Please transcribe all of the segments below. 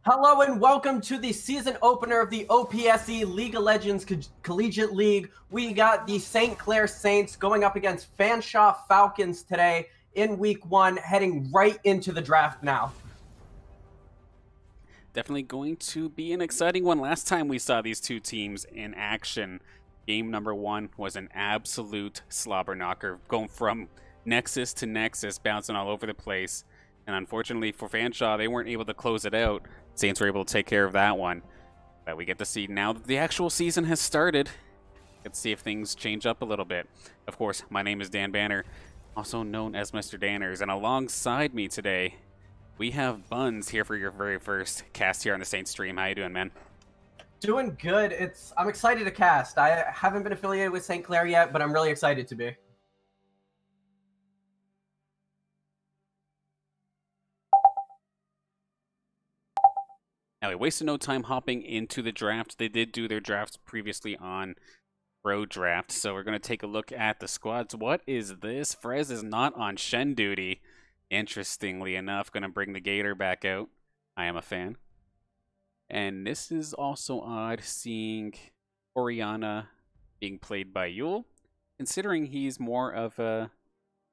Hello and welcome to the season opener of the OPSE League of Legends Collegiate League. We got the St. Clair Saints going up against Fanshawe Falcons today in week 1, heading right into the draft now. Definitely going to be an exciting one. Last time we saw these two teams in action, game number 1 was an absolute slobber knocker, going from Nexus to Nexus, bouncing all over the place. And unfortunately for Fanshawe, they weren't able to close it out. Saints were able to take care of that one. But we get to see now that the actual season has started. Let's see if things change up a little bit. Of course, my name is Dan Banner, also known as Mr. Danners, and alongside me today, we have Buns here for your very first cast here on the Saints stream. How you doing, man? Doing good. I'm excited to cast. I haven't been affiliated with St. Clair yet, but I'm really excited to be. Now, we wasted no time hopping into the draft. They did do their drafts previously on Pro Draft, so we're going to take a look at the squads. What is this? Frez is not on Shen duty. Interestingly enough, going to bring the Gator back out. I am a fan. And this is also odd, seeing Oriana being played by Yule, considering he's more of a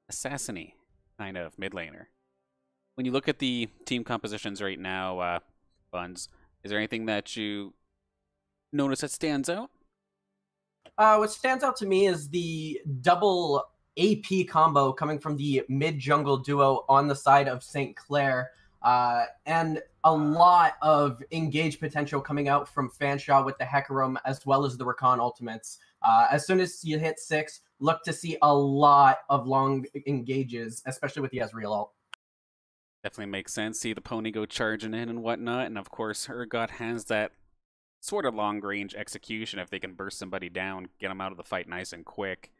assassin-y kind of mid laner. When you look at the team compositions right now, Buns, is there anything that you notice that stands out? What stands out to me is the double AP combo coming from the mid-jungle duo on the side of St. Clair, and a lot of engage potential coming out from Fanshawe with the Hecarim as well as the Rakan ultimates. As soon as you hit 6, look to see a lot of long engages, especially with the Ezreal ult. Definitely makes sense. See the pony go charging in and whatnot, and of course Urgot has that sort of long-range execution if they can burst somebody down, get them out of the fight nice and quick.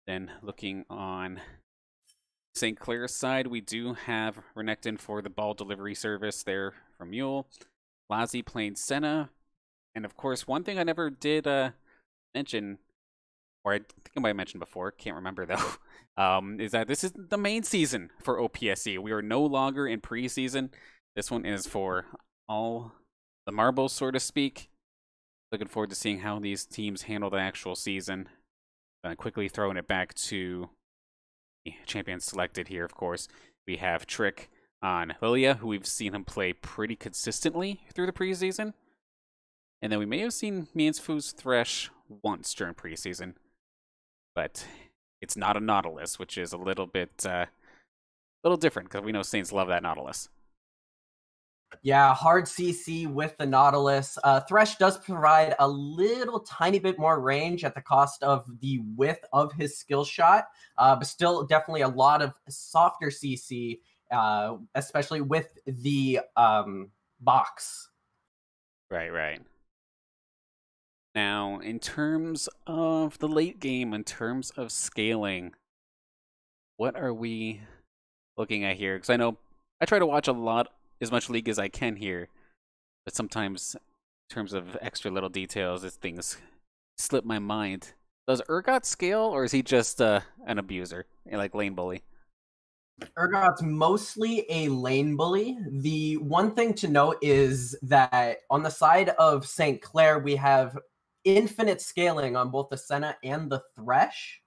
Then looking on St. Clair's side, we do have Renekton for the ball delivery service there from Yule. Lazi playing Senna. And of course, one thing I never did mention, or I think I might have mentioned before, can't remember though, is that this is the main season for OPSE. We are no longer in preseason. This one is for all the marbles, so to speak. Looking forward to seeing how these teams handle the actual season. Quickly throwing it back to the champions selected here, of course. We have Trick on Lilia, who we've seen him play pretty consistently through the preseason. And then we may have seen Miansfu's Thresh once during preseason. But it's not a Nautilus, which is a little bit different, because we know Saints love that Nautilus. Yeah, hard CC with the Nautilus. Thresh does provide a little tiny bit more range at the cost of the width of his skill shot, but still definitely a lot of softer CC, especially with the box. Right. Now, in terms of the late game, in terms of scaling, what are we looking at here? Because I know I try to watch as much League as I can here, but sometimes in terms of extra little details, as things slip my mind. Does Urgot scale, or is he just an abuser, like lane bully? Urgot's mostly a lane bully. The one thing to note is that on the side of St. Clair, we have infinite scaling on both the Senna and the Thresh.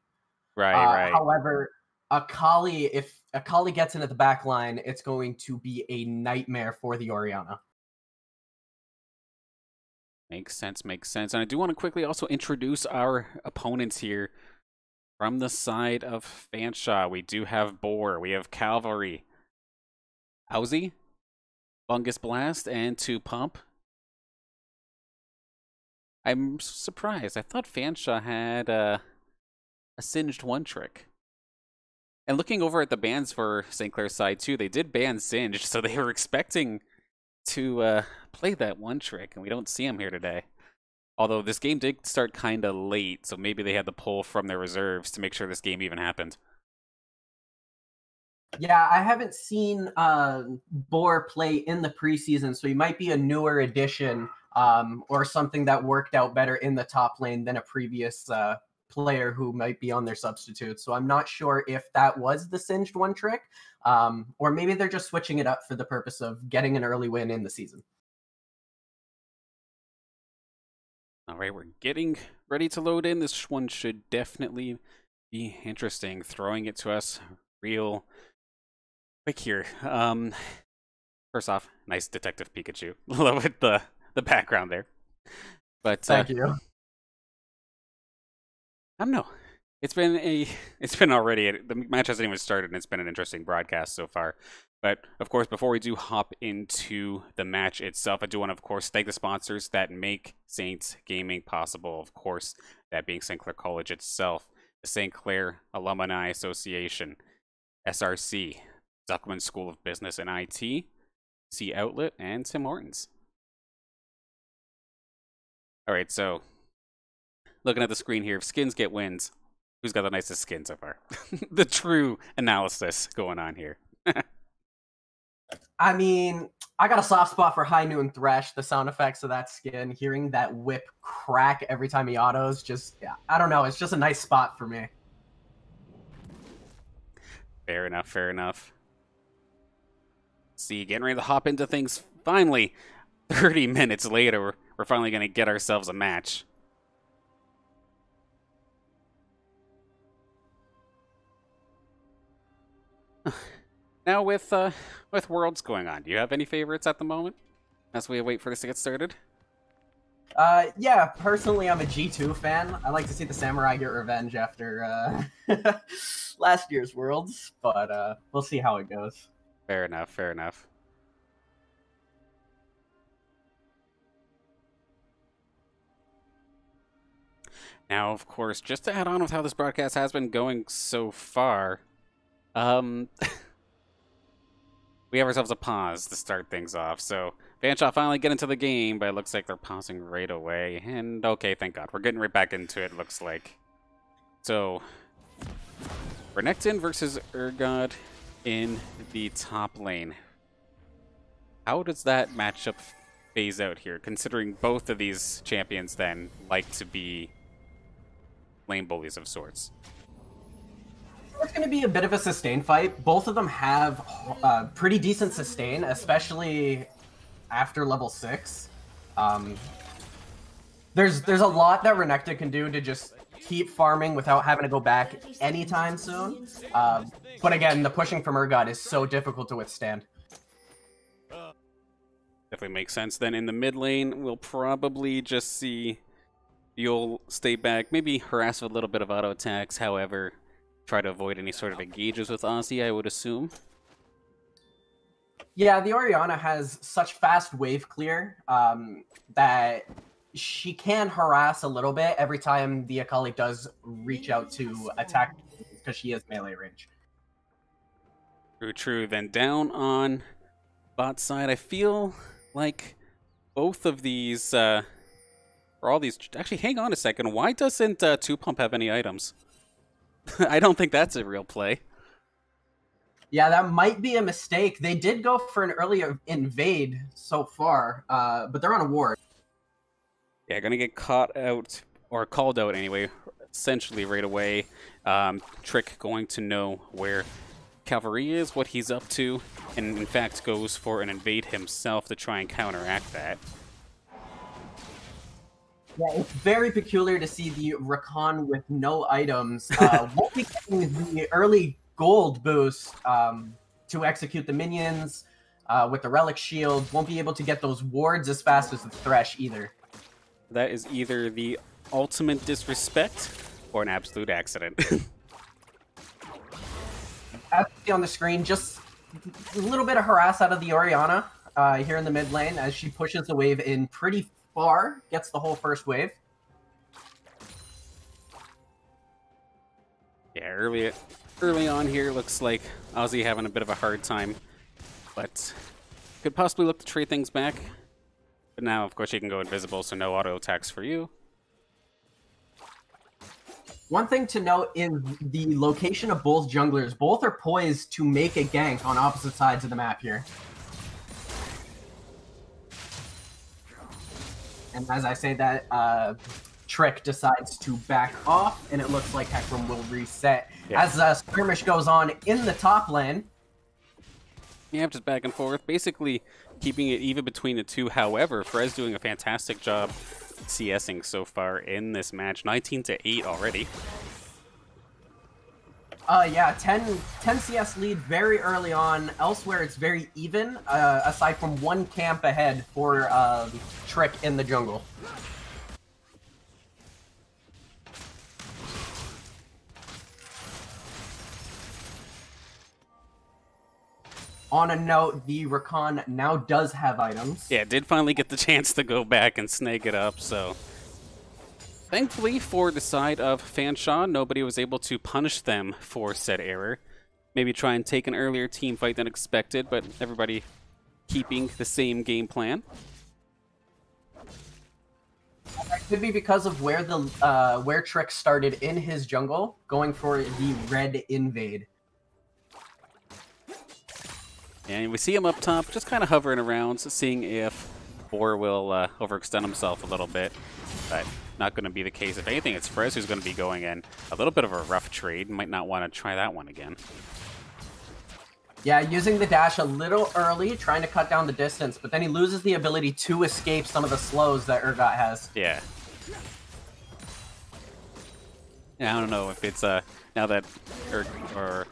Right. However, if Akali gets into the back line, it's going to be a nightmare for the Oriana. Makes sense. And I do want to quickly also introduce our opponents here. From the side of Fanshawe, we do have Boar, we have Cavalry, OPSE, Fungus Blast, and 2 Pump. I'm surprised. I thought Fanshawe had a Singed 1 trick. And looking over at the bans for St. Clair's side too, they did ban Singed, so they were expecting to play that 1 trick, and we don't see him here today. Although this game did start kind of late, so maybe they had to pull from their reserves to make sure this game even happened. Yeah, I haven't seen Boar play in the preseason, so he might be a newer addition or something that worked out better in the top lane than a previous player who might be on their substitute. So I'm not sure if that was the singed one trick, or maybe they're just switching it up for the purpose of getting an early win in the season. All right, we're getting ready to load in. This one should definitely be interesting. Throwing it to us real quick here. First off, nice Detective Pikachu. Love it, the background there. But Thank you. I don't know. It's been already, the match hasn't even started, and it's been an interesting broadcast so far. But, of course, before we do hop into the match itself, I do want to, of course, thank the sponsors that make Saints Gaming possible. Of course, that being St. Clair College itself, the St. Clair Alumni Association, SRC, Zuckman School of Business and IT, C Outlet, and Tim Hortons. All right, so looking at the screen here, if skins get wins, who's got the nicest skin so far? The true analysis going on here. I mean, I got a soft spot for High Noon Thresh. The sound effects of that skin, hearing that whip crack every time he autos, just, yeah, I don't know. It's just a nice spot for me. Fair enough, fair enough. See, getting ready to hop into things. Finally, 30 minutes later, we're finally going to get ourselves a match. Now with Worlds going on, do you have any favorites at the moment as we wait for this to get started? Yeah, personally, I'm a G2 fan. I like to see the Samurai get revenge after last year's Worlds, but we'll see how it goes. Fair enough, fair enough. Now, of course, just to add on with how this broadcast has been going so far, we have ourselves a pause to start things off. So, Fanshawe finally get into the game, but it looks like they're pausing right away. And, okay, thank God. We're getting right back into it, looks like. So, Renekton versus Urgot in the top lane. How does that matchup phase out here, considering both of these champions then like to be lane bullies of sorts? It's going to be a bit of a sustain fight. Both of them have pretty decent sustain, especially after level 6. There's a lot that Renekton can do to just keep farming without having to go back anytime soon. But again, the pushing from Urgot is so difficult to withstand. Definitely makes sense. Then in the mid lane, we'll probably just see you'll stay back, maybe harass with a little bit of auto attacks, however, try to avoid any sort of engages with OPSE, I would assume. Yeah, the Orianna has such fast wave clear that she can harass a little bit every time the Akali does reach out to attack because she has melee range. True, true. Then down on bot side, I feel like both of these, or all these, actually hang on a second, why doesn't 2Pump have any items? I don't think that's a real play. Yeah, that might be a mistake. They did go for an early invade so far, but they're on a ward. Yeah, gonna get caught out, or called out anyway, essentially right away. Trick going to know where Cavalry is, what he's up to, and in fact goes for an invade himself to try and counteract that. Yeah, it's very peculiar to see the Rakan with no items. Won't be getting the early gold boost to execute the minions with the Relic Shield. Won't be able to get those wards as fast as the Thresh either. That is either the ultimate disrespect or an absolute accident. As you see on the screen, just a little bit of harass out of the Orianna here in the mid lane as she pushes the wave in pretty far, gets the whole first wave. Yeah, early on here, looks like OPSE having a bit of a hard time, but could possibly look to trade things back. But now, of course, you can go invisible, so no auto attacks for you. One thing to note is the location of both junglers. Both are poised to make a gank on opposite sides of the map here. And as I say that, Trick decides to back off, and it looks like Hecarim will reset. Yeah. As skirmish goes on in the top lane. Yeah, just back and forth, basically keeping it even between the two. However, Frez doing a fantastic job CSing so far in this match. 19-8 already. Yeah, 10 CS lead very early on. Elsewhere, it's very even, aside from one camp ahead for Trick in the jungle. On a note, the Rakan now does have items. Yeah, did finally get the chance to go back and snake it up, so... Thankfully, for the side of Fanshawe, nobody was able to punish them for said error. Maybe try and take an earlier team fight than expected, but everybody keeping the same game plan. That could be because of where the where Trick started in his jungle, going for the red invade. And we see him up top, just kind of hovering around, seeing if Boar will overextend himself a little bit. But not going to be the case. If anything, it's Frez who's going to be going in. A little bit of a rough trade. Might not want to try that one again. Yeah, using the dash a little early, trying to cut down the distance, but then he loses the ability to escape some of the slows that Urgot has. Yeah. Yeah, I don't know if it's now that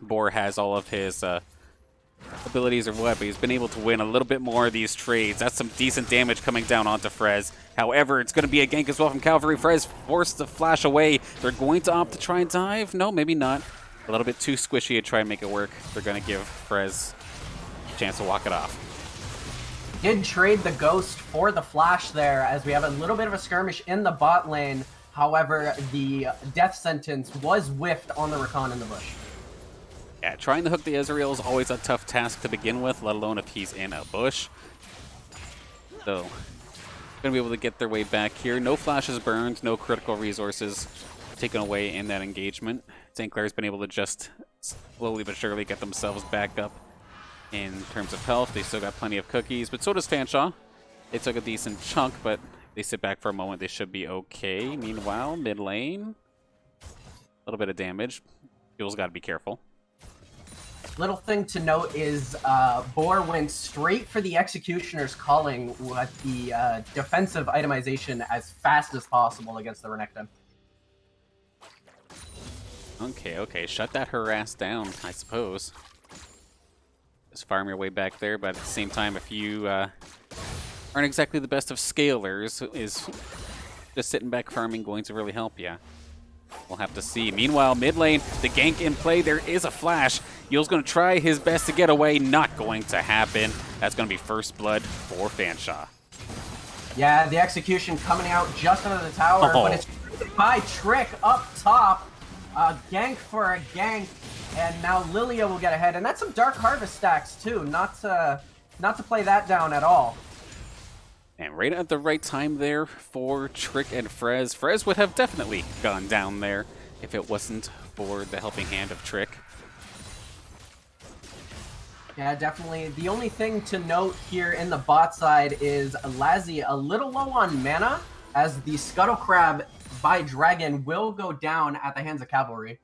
Boar has all of his abilities or what, but he's been able to win a little bit more of these trades. That's some decent damage coming down onto Frez. However, it's going to be a gank as well from Cavalry. Frez forced to flash away. They're going to opt to try and dive. No, maybe not. A little bit too squishy to try and make it work. They're going to give Frez a chance to walk it off. Did trade the Ghost for the flash there, as we have a little bit of a skirmish in the bot lane. However, the death sentence was whiffed on the Rakan in the bush. Yeah, trying to hook the Ezreal is always a tough task to begin with, let alone if he's in a bush. So, going to be able to get their way back here. No flashes burned, no critical resources taken away in that engagement. St. Clair's been able to just slowly but surely get themselves back up in terms of health. They still got plenty of cookies, but so does Fanshawe. They took a decent chunk, but they sit back for a moment. They should be okay. Meanwhile, mid lane, a little bit of damage. Fuel's got to be careful. Little thing to note is Boar went straight for the Executioner's Calling with the defensive itemization as fast as possible against the Renekton. Okay. Shut that harass down, I suppose. Just farm your way back there, but at the same time, if you aren't exactly the best of scalers, is just sitting back farming going to really help you? We'll have to see. Meanwhile, mid lane, the gank in play. There is a flash. Yule's going to try his best to get away. Not going to happen. That's going to be first blood for Fanshawe. Yeah, the execution coming out just under the tower, but it's by Trick up top. Gank for a gank, and now Lilia will get ahead. And that's some Dark Harvest stacks too. Not to play that down at all. And right at the right time there for Trick and Frez. Frez would have definitely gone down there if it wasn't for the helping hand of Trick. Yeah, definitely. The only thing to note here in the bot side is Lazi a little low on mana, as the Scuttle Crab by Dragon will go down at the hands of Cavalry.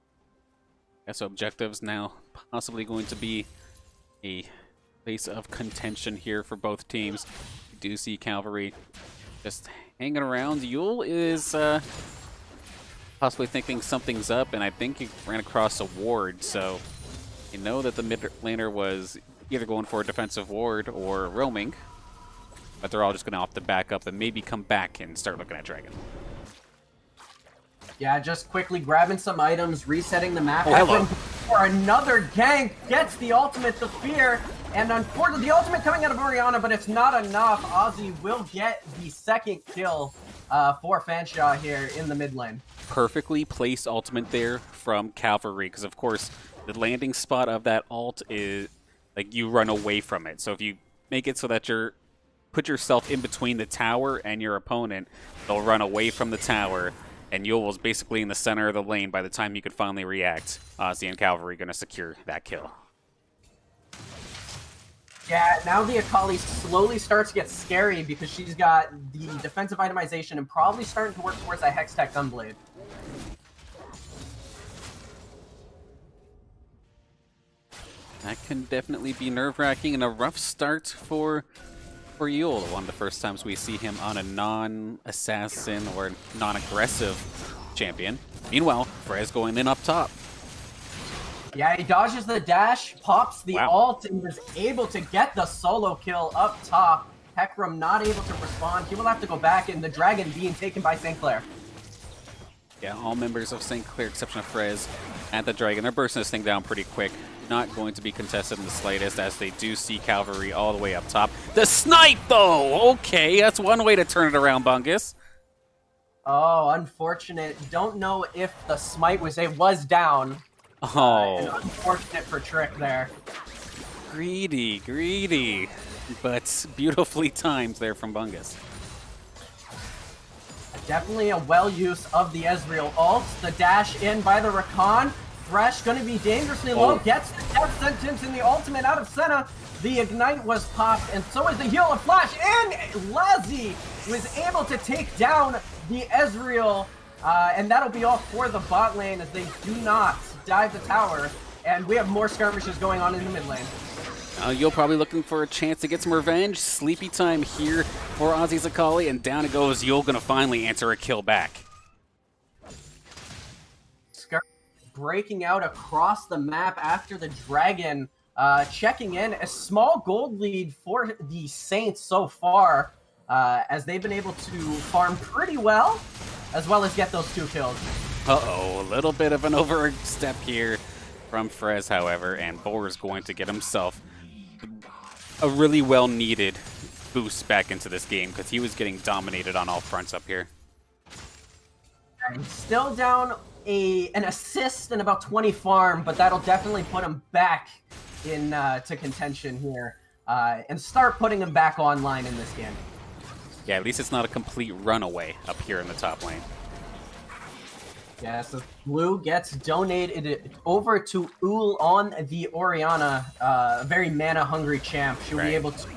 Yeah, so objectives now possibly going to be a place of contention here for both teams. We do see Cavalry just hanging around. Yule is possibly thinking something's up, and I think he ran across a ward, so you know that the mid laner was either going for a defensive ward or roaming, but they're all just going to opt to back up and maybe come back and start looking at Dragon. Yeah, just quickly grabbing some items, resetting the map. Oh, hello. For another gank, gets the ultimate, the fear, and unfortunately the ultimate coming out of Orianna, but it's not enough. Ozzy will get the second kill for Fanshawe here in the mid lane. Perfectly placed ultimate there from Cavalry, because of course the landing spot of that ult is like you run away from it. So if you make it so that you're put yourself in between the tower and your opponent, they'll run away from the tower, and Yule was basically in the center of the lane by the time you could finally react. Ozzy and Cavalry going to secure that kill. Yeah, now the Akali slowly starts to get scary because she's got the defensive itemization and probably starting to work towards that Hex Tech Gunblade. That can definitely be nerve-wracking and a rough start for Yule. One of the first times we see him on a non-assassin or non-aggressive champion. Meanwhile, Frez going in up top. Yeah, he dodges the dash, pops the ult, and is able to get the solo kill up top. Hecarim not able to respond. He will have to go back, and the dragon being taken by St. Clair. Yeah, all members of St. Clair, exception of Frez and the dragon, they're bursting this thing down pretty quick. Not going to be contested in the slightest, as they do see cavalry all the way up top. The snipe, though! Okay, that's one way to turn it around, Bungus. Oh, unfortunate. Don't know if the smite was down. Oh. And unfortunate for Trick there. Greedy, greedy. But beautifully timed there from Bungus. Definitely a well use of the Ezreal ult. The dash in by the Rakan. Thresh going to be dangerously low. Gets the death sentence in the ultimate out of Senna. The ignite was popped, and so is the heal of Flash. And Lazi was able to take down the Ezreal. And that'll be all for the bot lane as they do not dive the tower. And we have more skirmishes going on in the mid lane. You'll probably looking for a chance to get some revenge. Sleepy time here for Ozzy's Akali, and down it goes. You'll gonna finally answer a kill back. Breaking out across the map after the dragon checking in. A small gold lead for the Saints so far, as they've been able to farm pretty well as get those 2 kills. Uh-oh, a little bit of an overstep here from Frez, however, and Boar is going to get himself a really well-needed boost back into this game because he was getting dominated on all fronts up here. And still down an assist and about 20 farm, but that'll definitely put him back in to contention here and start putting him back online in this game. Yeah, at least it's not a complete runaway up here in the top lane. Yeah, so Blue gets donated over to Ul on the Orianna, a very mana-hungry champ. She'll be able to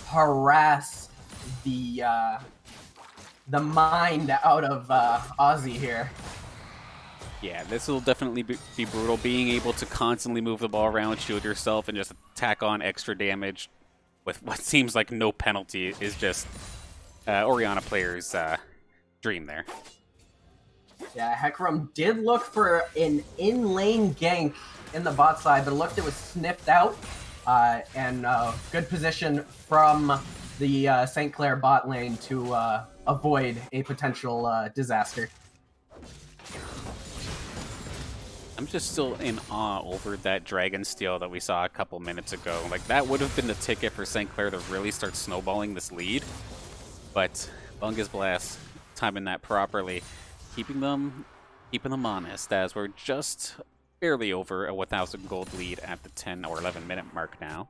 harass the mind out of Ozzy here. Yeah, this will definitely be brutal. Being able to constantly move the ball around, shield yourself, and just tack on extra damage with what seems like no penalty is just Orianna players' dream there. Yeah, Hecarim did look for an in-lane gank in the bot side, but it looked it was sniffed out. And good position from the St. Clair bot lane to avoid a potential disaster. I'm just still in awe over that Dragon Steal that we saw a couple minutes ago. Like, that would have been the ticket for St. Clair to really start snowballing this lead. But Bungus Blast timing that properly, keeping them honest, as we're just barely over a 1,000 gold lead at the 10 or 11 minute mark now.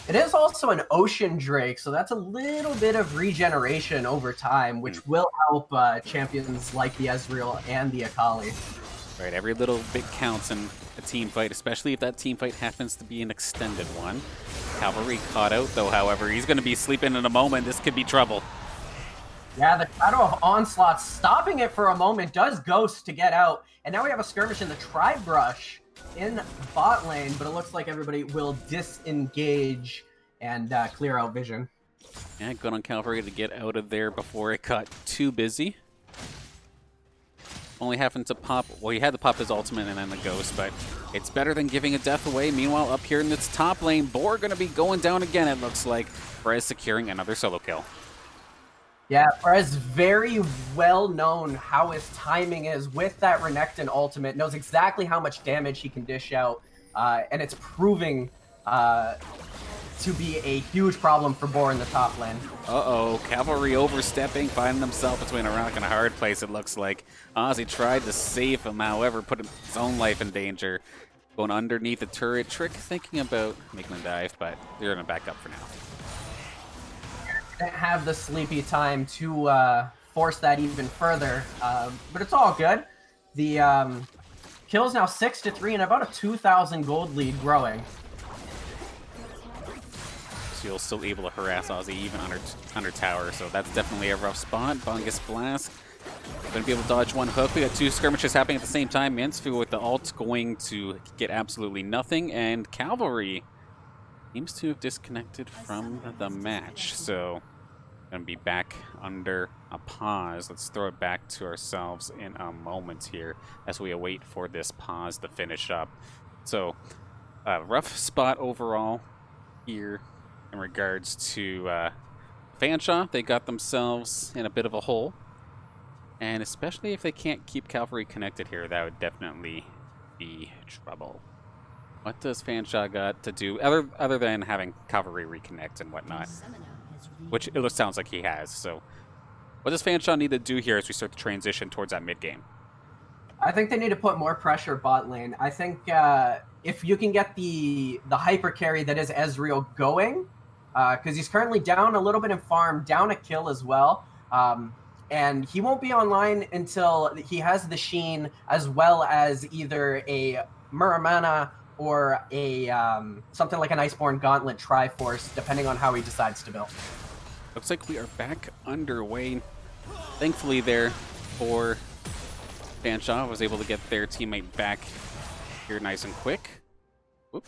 It is also an Ocean Drake, so that's a little bit of regeneration over time, which will help champions like the Ezreal and the Akali. Right, every little bit counts in a team fight, especially if that team fight happens to be an extended one. Cavalry caught out, though, however. He's going to be sleeping in a moment. This could be trouble. Yeah, the Shadow of Onslaught stopping it for a moment does Ghost to get out. And now we have a skirmish in the Tri-Brush in bot lane, but it looks like everybody will disengage and clear out vision. Yeah, good on Cavalry to get out of there before it got too busy. Only having to pop, well, he had to pop his ultimate and then the Ghost, but it's better than giving a death away. Meanwhile, up here in this top lane, Boar going to be going down again, it looks like. Brez securing another solo kill. Yeah, Brez very well known how his timing is with that Renekton ultimate, knows exactly how much damage he can dish out, and it's proving to be a huge problem for Boar in the top lane. Uh-oh, Cavalry overstepping, finding himself between a rock and a hard place, it looks like. Ozzy tried to save him, however, put his own life in danger. Going underneath the turret. Trick thinking about making a dive, but they're going to back up for now. Didn't have the sleepy time to force that even further, but it's all good. The kill's now 6-3 and about a 2,000 gold lead growing. Yul still able to harass OPSE even under tower, so that's definitely a rough spot. Bungus Blast going to be able to dodge one hook. We got two skirmishes happening at the same time. Mansfield with the ult going to get absolutely nothing, and Cavalry seems to have disconnected from the match, so going to be back under a pause. Let's throw it back to ourselves in a moment here as we await for this pause to finish up. So, rough spot overall here in regards to Fanshawe. They got themselves in a bit of a hole. And especially if they can't keep Cavalry connected here, that would definitely be trouble. What does Fanshawe got to do other than having Cavalry reconnect and whatnot? Which it sounds like he has. So what does Fanshawe need to do here as we start to transition towards that mid game? I think they need to put more pressure bot lane. I think if you can get the hyper carry that is Ezreal going, because he's currently down a little bit in farm, down a kill as well. And he won't be online until he has the Sheen, as well as either a Muramana or a something like an Iceborne Gauntlet Triforce, depending on how he decides to build. Looks like we are back underway. Thankfully there for Fanshawe was able to get their teammate back here nice and quick. Whoop.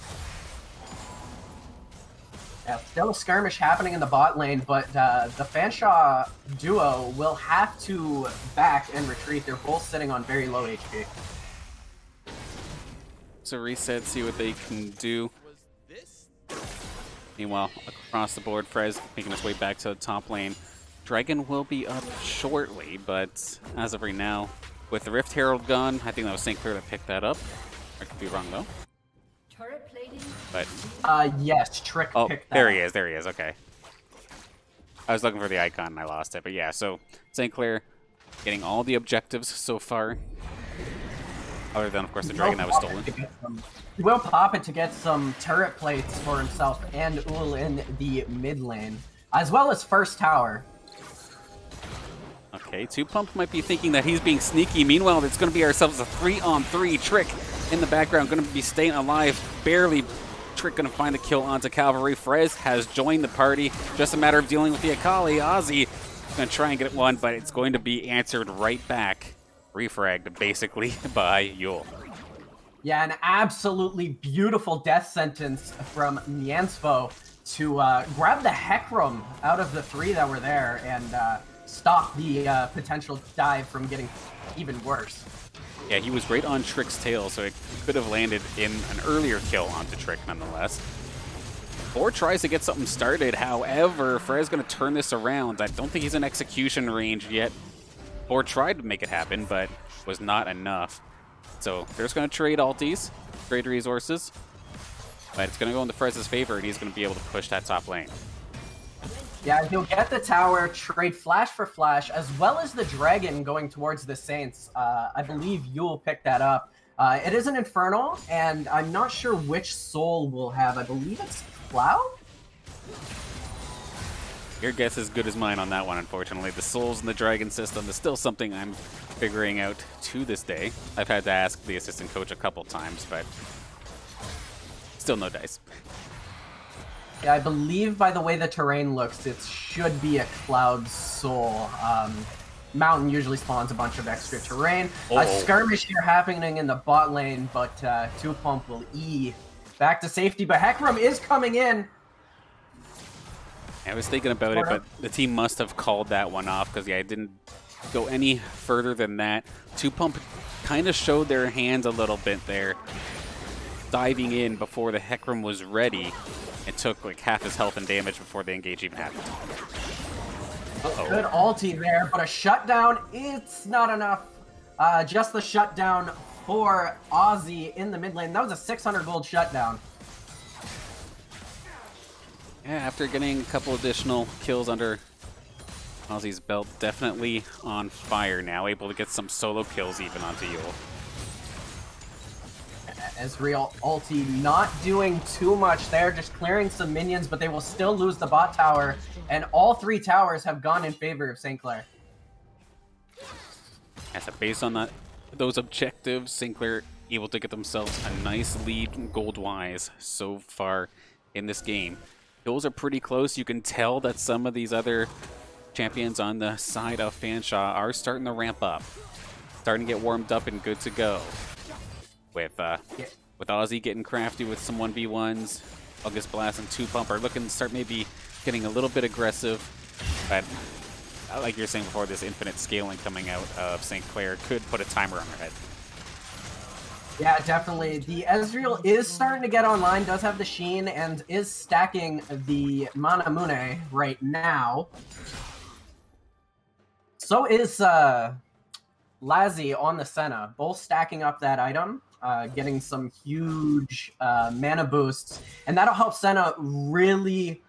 Yeah, still a skirmish happening in the bot lane, but the Fanshawe duo will have to back and retreat. They're both sitting on very low HP. So reset, see what they can do. Meanwhile, across the board, Frez making his way back to the top lane. Dragon will be up shortly, but as of right now, with the Rift Herald gone, I think that was St. Clair that picked that up. I could be wrong though. But yes, Trick picked that there up. he is, there he is, okay. I was looking for the icon and I lost it, but yeah, so St. Clair getting all the objectives so far. Other than, of course, the dragon that was stolen. He will pop it to get some turret plates for himself and Ul in the mid lane, as well as first tower. Okay, 2Pump might be thinking that he's being sneaky. Meanwhile, it's going to be ourselves a 3-on-3 Trick in the background. Going to be staying alive. Barely Trick going to find the kill onto Cavalry. Frez has joined the party. Just a matter of dealing with the Akali. OPSE going to try and get one, but it's going to be answered right back. Refragged, basically, by Yul. Yeah, an absolutely beautiful death sentence from Miansfo to grab the Hecarim out of the three that were there and stop the potential dive from getting even worse. Yeah, he was right on Trick's tail, so it could have landed in an earlier kill onto Trick nonetheless. Or tries to get something started, however, Frey's going to turn this around. I don't think he's in execution range yet. Or tried to make it happen, but was not enough. So they're just going to trade ultis, trade resources, but it's going to go into Frez's favor, and he's going to be able to push that top lane. Yeah, he'll get the tower, trade flash for flash, as well as the dragon going towards the Saints. I believe Yul picked that up. It is an Infernal, and I'm not sure which soul we'll have. I believe it's Cloud? Your guess is as good as mine on that one, unfortunately. The souls in the dragon system is still something I'm figuring out to this day. I've had to ask the assistant coach a couple times, but still no dice. Yeah, I believe by the way the terrain looks, it should be a Cloud Soul. Mountain usually spawns a bunch of extra terrain. A skirmish here happening in the bot lane, but 2Pump will E back to safety, but Hecarim is coming in. I was thinking about it, but the team must have called that one off because, yeah, it didn't go any further than that. 2Pump kind of showed their hands a little bit there, diving in before the Hecarim was ready. It took like half his health and damage before the engage even happened. Good ulti there, but a shutdown, it's not enough. Just the shutdown for OPSE in the mid lane. That was a 600 gold shutdown. Yeah, after getting a couple additional kills under OPSE's belt, definitely on fire now, able to get some solo kills even onto Yul. Ezreal ulti not doing too much there, just clearing some minions, but they will still lose the bot tower, and all three towers have gone in favor of St. Clair. As based on those objectives, St. Clair able to get themselves a nice lead gold-wise so far in this game. Those are pretty close. You can tell that some of these other champions on the side of Fanshawe are starting to ramp up. Starting to get warmed up and good to go. With OPSE getting crafty with some 1v1s. August Blast and 2-Pump are looking to start maybe getting a little bit aggressive. But like you're saying before, this infinite scaling coming out of St. Clair could put a timer on their head. Yeah, definitely. The Ezreal is starting to get online, does have the Sheen, and is stacking the Manamune right now. So is Lazzy on the Senna, both stacking up that item, getting some huge mana boosts, and that'll help Senna really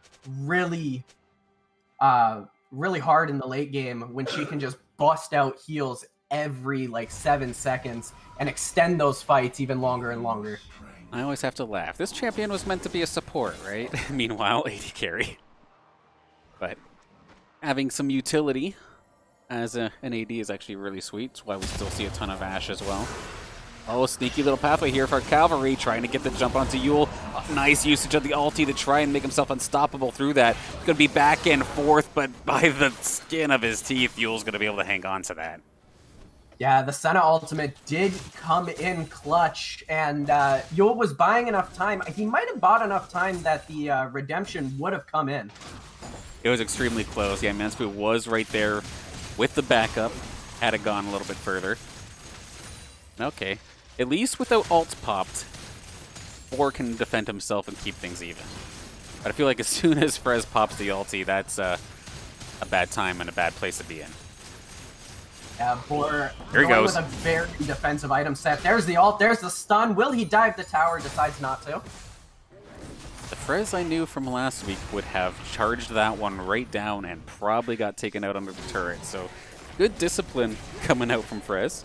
hard in the late game when she can just bust out heals every like 7 seconds and extend those fights even longer and longer. I always have to laugh. This champion was meant to be a support, right? Meanwhile, AD carry. But having some utility as an AD is actually really sweet. That's why we still see a ton of Ashe as well. Oh, sneaky little pathway here for Cavalry, trying to get the jump onto Yule. Nice usage of the ulti to try and make himself unstoppable through that. Going to be back and forth, but by the skin of his teeth, Yule's going to be able to hang on to that. Yeah, the Senna ultimate did come in clutch, and Yule was buying enough time. He might have bought enough time that the redemption would have come in. It was extremely close. Yeah, Mansfield was right there with the backup. Had it gone a little bit further. Okay. At least without ults popped, Four can defend himself and keep things even. But I feel like as soon as Frez pops the ulti, that's a bad time and a bad place to be in. Yeah, Boar here he goes with a very defensive item set. There's the ult, there's the stun. Will he dive the tower? Decides not to. The Frez I knew from last week would have charged that one right down and probably got taken out under the turret. So good discipline coming out from Frez.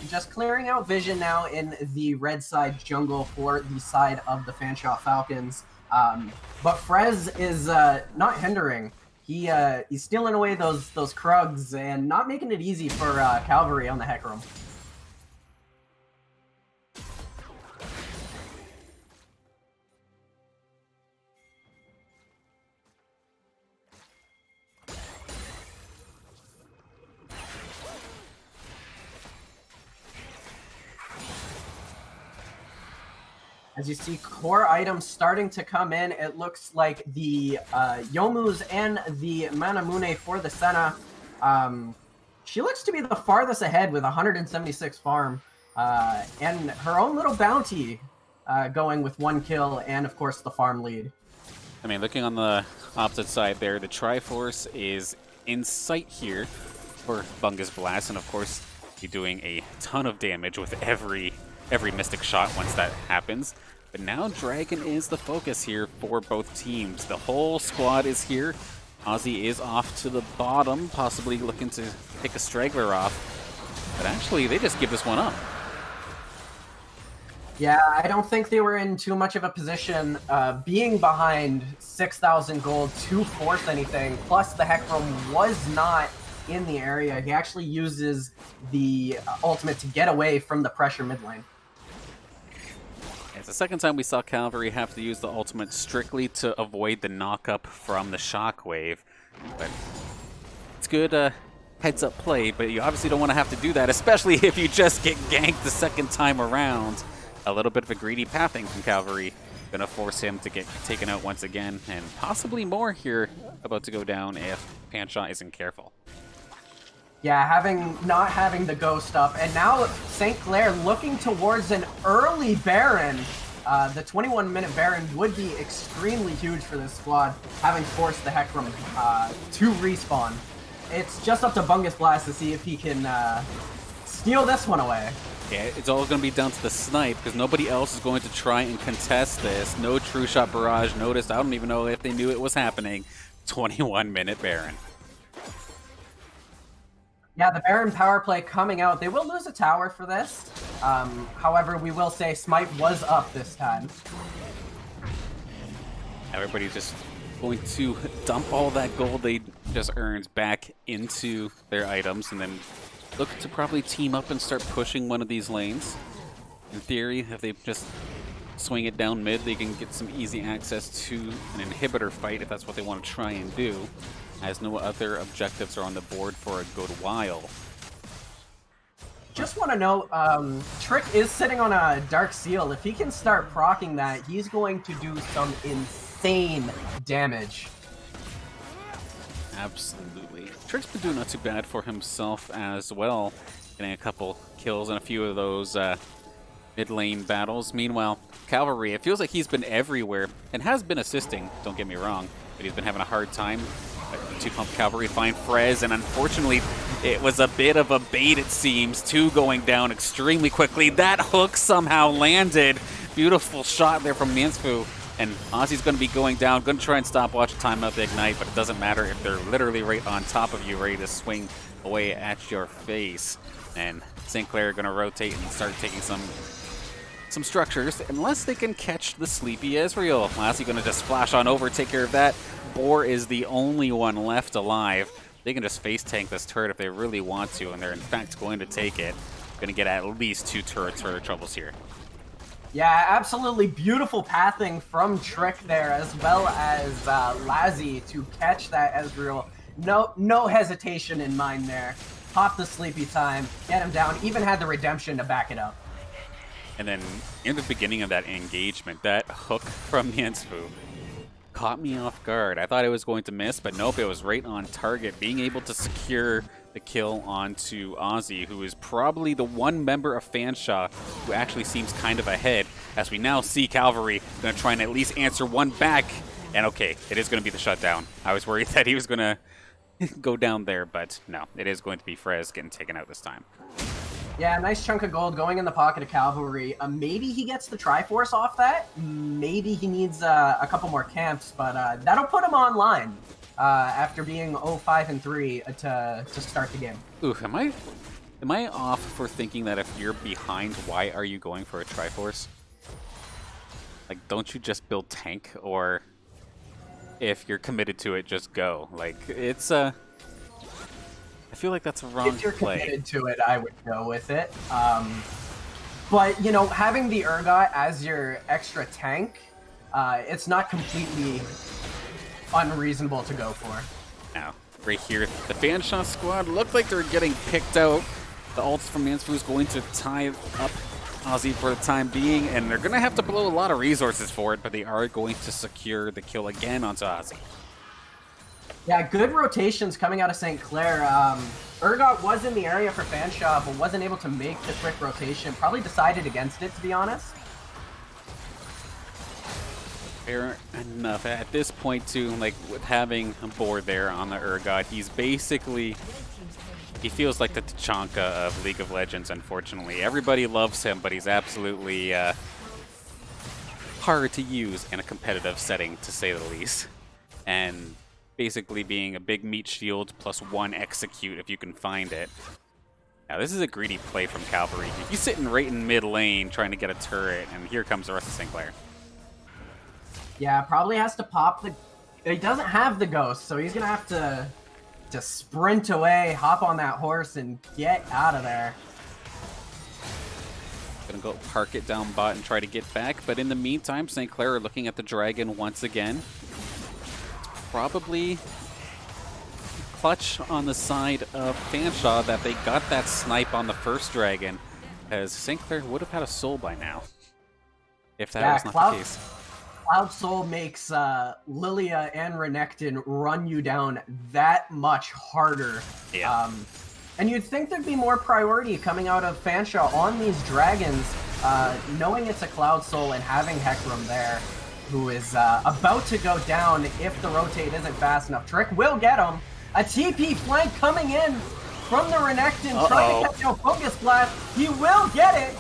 Just clearing out vision now in the red side jungle for the side of the Fanshawe Falcons. But Frez is not hindering. He's stealing away those Krugs and not making it easy for Cavalry on the Hecarim. As you see core items starting to come in, it looks like the Youmu's and the Manamune for the Senna. She looks to be the farthest ahead with 176 farm. And her own little bounty going with 1 kill and, of course, the farm lead. I mean, looking on the opposite side there, the Triforce is in sight here for Bungus Blast. And, of course, he's doing a ton of damage with every Mystic shot once that happens. But now Dragon is the focus here for both teams. The whole squad is here. OPSE is off to the bottom, possibly looking to pick a straggler off. But actually, they just give this one up. Yeah, I don't think they were in too much of a position being behind 6,000 gold to force anything. Plus, the Hecarim was not in the area. He actually uses the ultimate to get away from the pressure mid lane. It's the second time we saw Cavalry have to use the ultimate strictly to avoid the knock-up from the shockwave. But it's good heads-up play, but you obviously don't want to have to do that, especially if you just get ganked the second time around. A little bit of a greedy pathing from Cavalry. Gonna force him to get taken out once again, and possibly more here about to go down if Fanshawe isn't careful. Yeah, not having the ghost up, and now St. Clair looking towards an early Baron. The 21-minute Baron would be extremely huge for this squad, having forced the Hecarim to respawn. It's just up to Bungus Blast to see if he can steal this one away. Yeah, it's all going to be down to the snipe, because nobody else is going to try and contest this. No true shot barrage noticed. I don't even know if they knew it was happening. 21-minute Baron. Yeah, the Baron power play coming out. They will lose a tower for this. However, we will say Smite was up this time. Everybody's just going to dump all that gold they just earned back into their items and then look to probably team up and start pushing one of these lanes. In theory, if they just swing it down mid, they can get some easy access to an inhibitor fight if that's what they want to try and do, as no other objectives are on the board for a good while. Just want to note, Trick is sitting on a Dark Seal. If he can start proccing that, he's going to do some insane damage. Absolutely. Trick's been doing not too bad for himself as well, getting a couple kills in a few of those mid lane battles. Meanwhile, Cavalry, it feels like he's been everywhere and has been assisting, don't get me wrong, but he's been having a hard time. Two pump Cavalry find Frez, and unfortunately it was a bit of a bait, it seems. Two going down extremely quickly. That hook somehow landed. Beautiful shot there from Mansfu. And OPSE's going to be going down, going to try and stop watch time out the Ignite, but it doesn't matter if they're literally right on top of you, ready to swing away at your face. And St. Clair are going to rotate and start taking some structures, unless they can catch the sleepy Ezreal. OPSE going to just flash on over, take care of that. Boar is the only one left alive. They can just face tank this turret if they really want to, and they're in fact going to take it. Going to get at least 2 turrets for their troubles here. Yeah, absolutely beautiful pathing from Trick there, as well as Lazzy to catch that Ezreal. No hesitation in mind there. Pop the sleepy time, get him down, even had the redemption to back it up. And then in the beginning of that engagement, that hook from Mansfu caught me off guard. I thought it was going to miss, but nope, it was right on target. Being able to secure the kill onto OPSE, who is probably the one member of Fanshawe who actually seems kind of ahead, as we now see Cavalry going to try and at least answer one back. And okay, it is going to be the shutdown. I was worried that he was going to go down there, but no, it is going to be Frez getting taken out this time. Yeah, nice chunk of gold going in the pocket of Cavalry. Maybe he gets the Triforce off that. Maybe he needs a couple more camps, but that'll put him online after being 0-5-3 to start the game. Ooh, am I off for thinking that if you're behind, why are you going for a Triforce? Like, don't you just build tank, or if you're committed to it, just go? Like, it's I feel like that's a wrong play. If you're committed to it, I would go with it. But, you know, having the Urgot as your extra tank, it's not completely unreasonable to go for. Now, right here, the Fanshawe squad look like they're getting picked out. The ults from Mansfu is going to tie up OPSE for the time being, and they're going to have to blow a lot of resources for it, but they are going to secure the kill again onto OPSE. Yeah, good rotations coming out of St. Clair. Urgot was in the area for Fanshawe, but wasn't able to make the quick rotation. Probably decided against it, to be honest. Fair enough. At this point, too, like, with having a board there on the Urgot, he's basically... He feels like the Tachanka of League of Legends, unfortunately. Everybody loves him, but he's absolutely hard to use in a competitive setting, to say the least. And basically being a big meat shield plus 1 execute if you can find it. Now this is a greedy play from Cavalry. He's sitting right in mid lane trying to get a turret, and here comes the rest of St. Clair. Yeah, probably has to pop the... He doesn't have the ghost, so he's going to have to sprint away, hop on that horse, and get out of there. Gonna go park it down bot and try to get back, but in the meantime, St. Clair are looking at the dragon once again. Probably clutch on the side of Fanshawe that they got that snipe on the first dragon, as St. Clair would have had a soul by now, if that was not the case. Cloud Soul makes Lilia and Renekton run you down that much harder. Yeah. And you'd think there'd be more priority coming out of Fanshawe on these dragons, knowing it's a Cloud Soul and having Hecarim there, who is about to go down if the rotate isn't fast enough. Trick will get him. A TP flank coming in from the Renekton, trying to catch a Focus Blast. He will get it,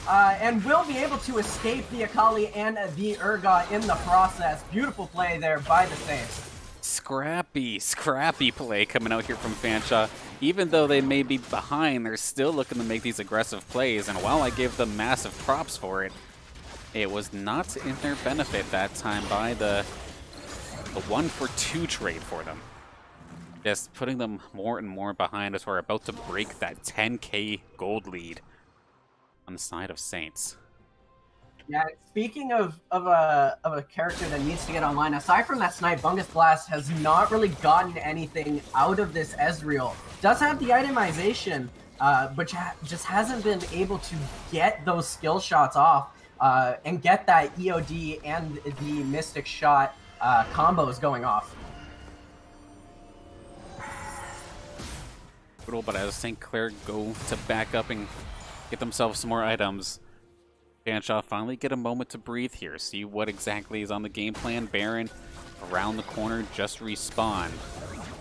and will be able to escape the Akali and the Urgot in the process. Beautiful play there by the Saints. Scrappy play coming out here from Fanshawe. Even though they may be behind, they're still looking to make these aggressive plays, and while I give them massive props for it, it was not in their benefit that time by the 1-for-2 trade for them. Just putting them more and more behind as we're about to break that 10k gold lead on the side of Saints. Yeah, speaking of a character that needs to get online, aside from that snipe, Bungus Blast has not really gotten anything out of this Ezreal. Does have the itemization, but just hasn't been able to get those skill shots off and get that EOD and the Mystic Shot combos going off. But as St. Clair go to back up and get themselves some more items, Fanshawe finally get a moment to breathe here, see what exactly is on the game plan. Baron around the corner, just respawn.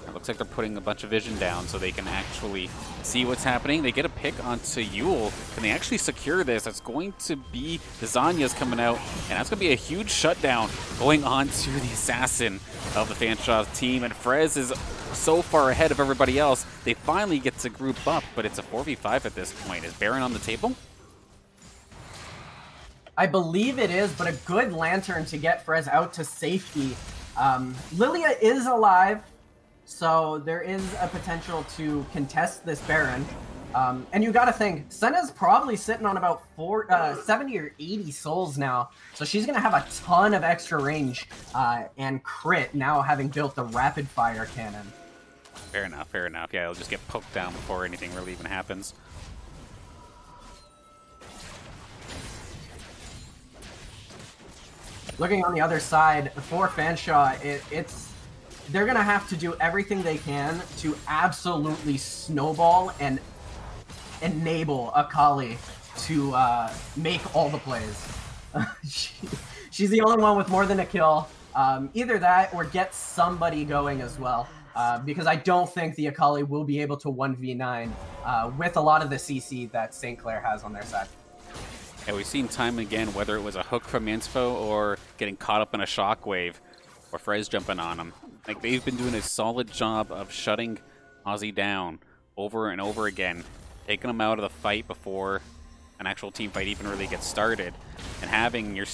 It looks like they're putting a bunch of vision down so they can actually see what's happening. They get a pick onto Yule. Can they actually secure this? That's going to be the Zanya's coming out, and that's going to be a huge shutdown going on to the assassin of the Fanshawe team. And Frez is so far ahead of everybody else. They finally get to group up, but it's a 4v5 at this point. Is Baron on the table? I believe it is, but a good lantern to get Frez out to safety. Lilia is alive, so there is a potential to contest this Baron. And you gotta think, Senna's probably sitting on about 70 or 80 souls now, so she's gonna have a ton of extra range and crit now having built the rapid fire cannon. Fair enough, fair enough. Yeah, it'll just get poked down before anything really even happens. Looking on the other side, for Fanshawe, they're going to have to do everything they can to absolutely snowball and enable Akali to make all the plays. She's the only one with more than a kill. Either that or get somebody going as well. Because I don't think the Akali will be able to 1v9 with a lot of the CC that St. Clair has on their side. Yeah, we've seen time and again, whether it was a hook from Inspo or getting caught up in a shockwave or Frez jumping on them. Like, they've been doing a solid job of shutting OPSE down over and over again, taking them out of the fight before an actual team fight even really gets started, and having your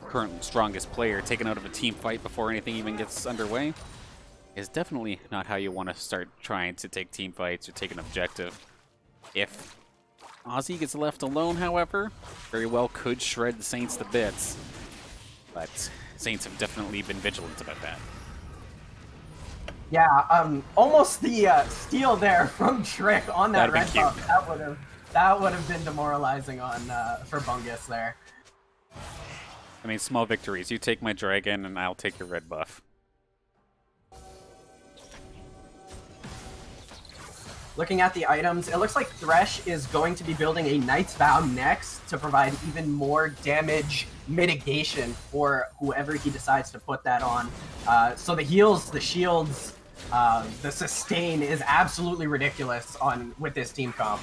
current strongest player taken out of a team fight before anything even gets underway is definitely not how you want to start trying to take team fights or take an objective. If OPSE gets left alone, however, very well could shred the Saints to bits. But Saints have definitely been vigilant about that. Yeah, almost the steal there from Trick on that red buff. That would have been demoralizing on for Bungus there. I mean, small victories. You take my dragon, and I'll take your red buff. Looking at the items, it looks like Thresh is going to be building a Knight's Vow next to provide even more damage mitigation for whoever he decides to put that on. So the heals, the shields, the sustain is absolutely ridiculous with this team comp.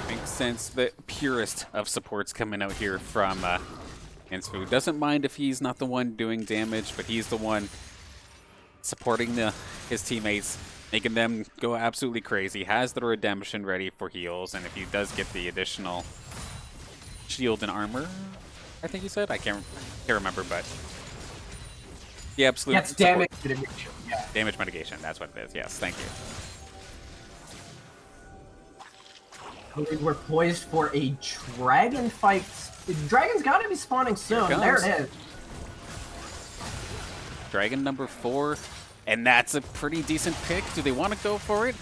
Makes sense. The purest of supports coming out here from Inspo. Doesn't mind if he's not the one doing damage, but he's the one supporting his teammates, making them go absolutely crazy. Has the redemption ready for heals, and if he does get the additional shield and armor, I think he said, I can't remember, but the absolute that's damage mitigation. Yeah. Damage mitigation, that's what it is. Yes, thank you. We're poised for a dragon fight. Dragon's got to be spawning soon. There it is. Dragon number 4, and that's a pretty decent pick. Do they want to go for it?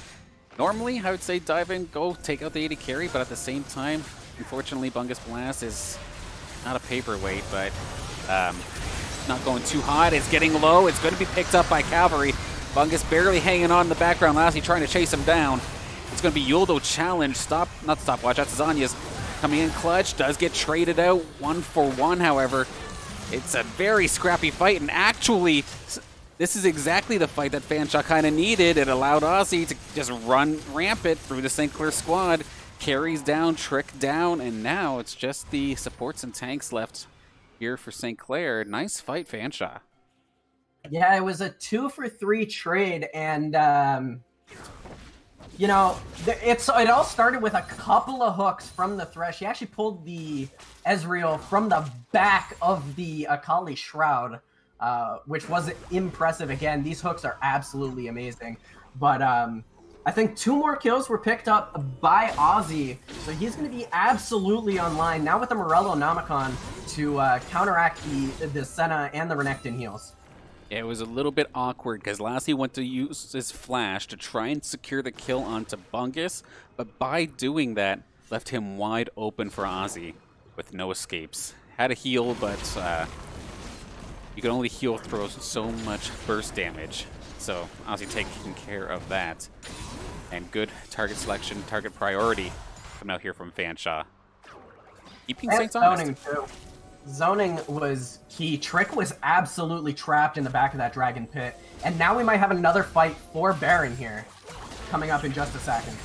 Normally, I would say dive in, go take out the AD carry, but at the same time, unfortunately, Bungus Blast is not a paperweight, but not going too hot. It's getting low. It's going to be picked up by Cavalry. Bungus barely hanging on in the background. Lassie trying to chase him down. It's going to be Yuldo challenge. Not stopwatch. That's Zanya's coming in clutch. Does get traded out 1-for-1, however. It's a very scrappy fight, and actually, this is exactly the fight that Fanshawe kind of needed. It allowed OPSE to just run rampant through the St. Clair squad. Carries down, Trick down, and now it's just the supports and tanks left here for St. Clair. Nice fight, Fanshawe. Yeah, it was a 2-for-3 trade, and you know, it all started with a couple of hooks from the Thresh. He actually pulled the Ezreal from the back of the Akali Shroud, which was impressive. Again, these hooks are absolutely amazing. But I think 2 more kills were picked up by OPSE, so he's going to be absolutely online now with the Morello Nomicon to counteract the Senna and the Renekton heals. It was a little bit awkward because Lassie went to use his flash to try and secure the kill onto Bungus, but by doing that, left him wide open for OPSE with no escapes. Had a heal, but you can only heal throw so much burst damage. So OPSE taking care of that. And good target selection, target priority coming out here from Fanshawe. Keeping Saints honest. Too. Zoning was key. Trick was absolutely trapped in the back of that Dragon Pit. And now we might have another fight for Baron here coming up in just a second.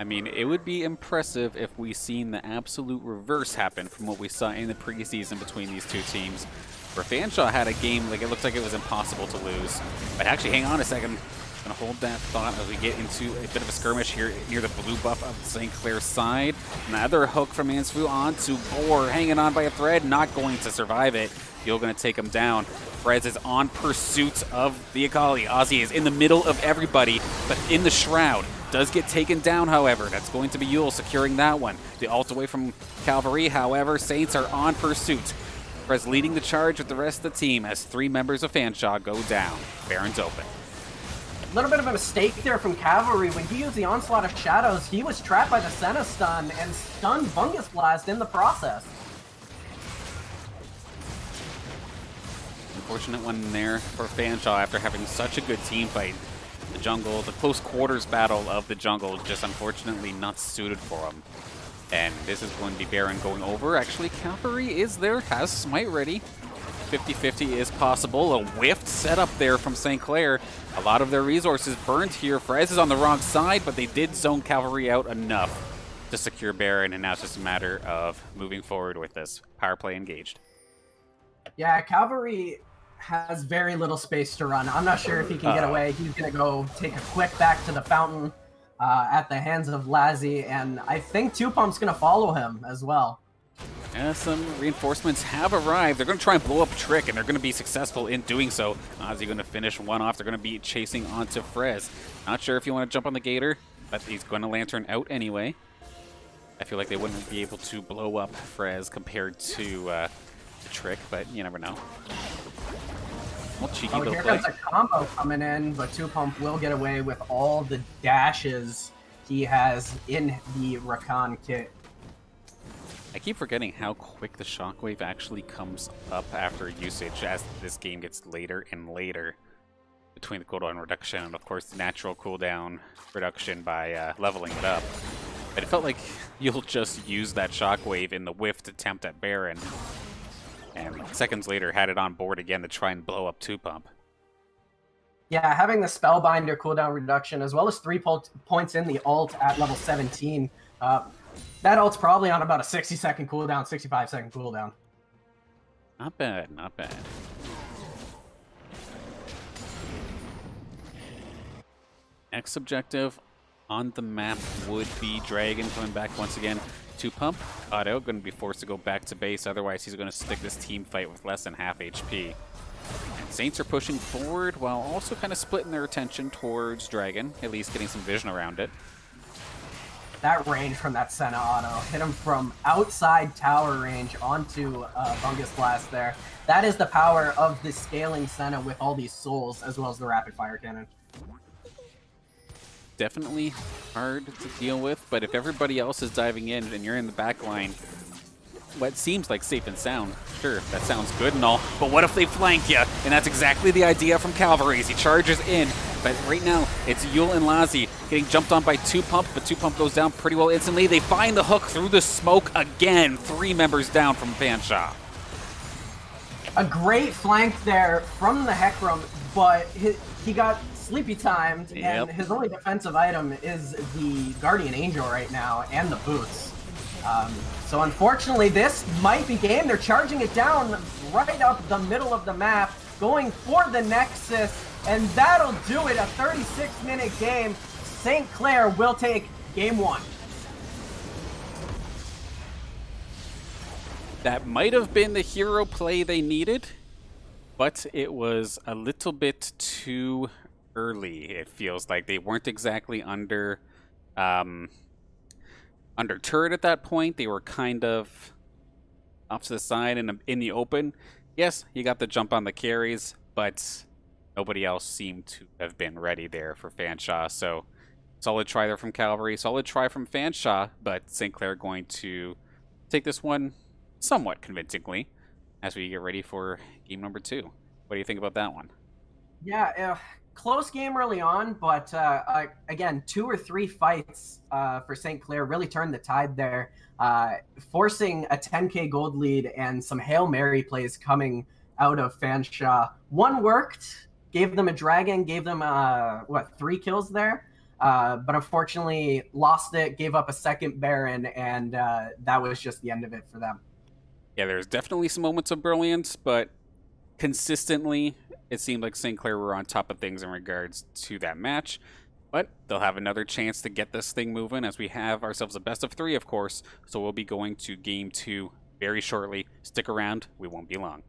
I mean, it would be impressive if we seen the absolute reverse happen from what we saw in the preseason between these two teams, where Fanshawe had a game like it looked like it was impossible to lose. But actually, hang on a second. Gonna hold that thought as we get into a bit of a skirmish here near the blue buff of St. Clair's side. Another hook from Fanshawe onto Boar, hanging on by a thread, not going to survive it. You're gonna take him down. Frez is on pursuit of the Akali. OPSE is in the middle of everybody, but in the shroud. Does get taken down, however. That's going to be Yule securing that one. The ult away from Cavalry, however, Saints are on pursuit. Frez leading the charge with the rest of the team as 3 members of Fanshawe go down. Baron's open. A little bit of a mistake there from Cavalry. When he used the Onslaught of Shadows, he was trapped by the Senna stun and stunned Bungus Blast in the process. Unfortunate one there for Fanshawe after having such a good team fight. The jungle, the close quarters battle of the jungle, just unfortunately not suited for him. And this is going to be Baron going over. Actually, Cavalry is there, has Smite ready. 50-50 is possible. A whiffed setup there from St. Clair. A lot of their resources burned here. Frez is on the wrong side, but they did zone Cavalry out enough to secure Baron, and now it's just a matter of moving forward with this. Power play engaged. Yeah, Cavalry has very little space to run. I'm not sure if he can get away. He's going to go take a quick back to the fountain at the hands of Lassie, and I think 2Pump's going to follow him as well. Yeah, some reinforcements have arrived. They're going to try and blow up Trick, and they're going to be successful in doing so. OPSE going to finish one off. They're going to be chasing onto Frez. Not sure if you want to jump on the Gator, but he's going to Lantern out anyway. I feel like they wouldn't be able to blow up Frez compared to Trick, but you never know. Well, cheeky little here play. comes a combo coming in, but 2Pump will get away with all the dashes he has in the Rakan kit. I keep forgetting how quick the shockwave actually comes up after usage as this game gets later and later between the cooldown reduction and, of course, the natural cooldown reduction by leveling it up. But it felt like you'll just use that shockwave in the whiffed attempt at Baron, and seconds later had it on board again to try and blow up 2Pump. Yeah, having the Spellbinder cooldown reduction as well as 3 points in the ult at level 17, that ult's probably on about a 60-second cooldown, 65-second cooldown. Not bad, not bad. Next objective on the map would be Dragon coming back once again. 2Pump, Otto, going to be forced to go back to base, otherwise he's going to stick this team fight with less than half HP. Saints are pushing forward while also kind of splitting their attention towards Dragon, at least getting some vision around it. That range from that Senna auto hit him from outside tower range onto Bungus Blast there. That is the power of the scaling Senna with all these souls as well as the rapid fire cannon. Definitely hard to deal with, but if everybody else is diving in and you're in the back line, what seems like safe and sound, sure, that sounds good and all, but what if they flank you? And that's exactly the idea from Cavalry as he charges in. But right now, it's Yule and Lassie getting jumped on by 2Pump, but 2Pump goes down pretty well instantly. They find the hook through the smoke again. 3 members down from Fanshawe. A great flank there from the Hecarim, but he got sleepy timed, and his only defensive item is the Guardian Angel right now and the boots. So unfortunately, this might be game. They're charging it down right up the middle of the map, going for the Nexus, and that'll do it. A 36-minute game. St. Clair will take game 1. That might have been the hero play they needed, but it was a little bit too early. It feels like they weren't exactly under turret at that point. They were kind of off to the side and in the open. Yes, he got the jump on the carries, but nobody else seemed to have been ready there for Fanshawe. So solid try there from Cavalry, solid try from Fanshawe, but St. Clair going to take this one somewhat convincingly as we get ready for game number 2. What do you think about that one? Yeah, close game early on, but again, 2 or 3 fights for St. Clair really turned the tide there, forcing a 10k gold lead and some Hail Mary plays coming out of Fanshawe. One worked, gave them a dragon, gave them, 3 kills there, but unfortunately lost it, gave up a second Baron, and that was just the end of it for them. Yeah, there's definitely some moments of brilliance, but consistently, it seemed like St. Clair were on top of things in regards to that match. But they'll have another chance to get this thing moving as we have ourselves a best of 3, of course. So we'll be going to game 2 very shortly. Stick around, we won't be long.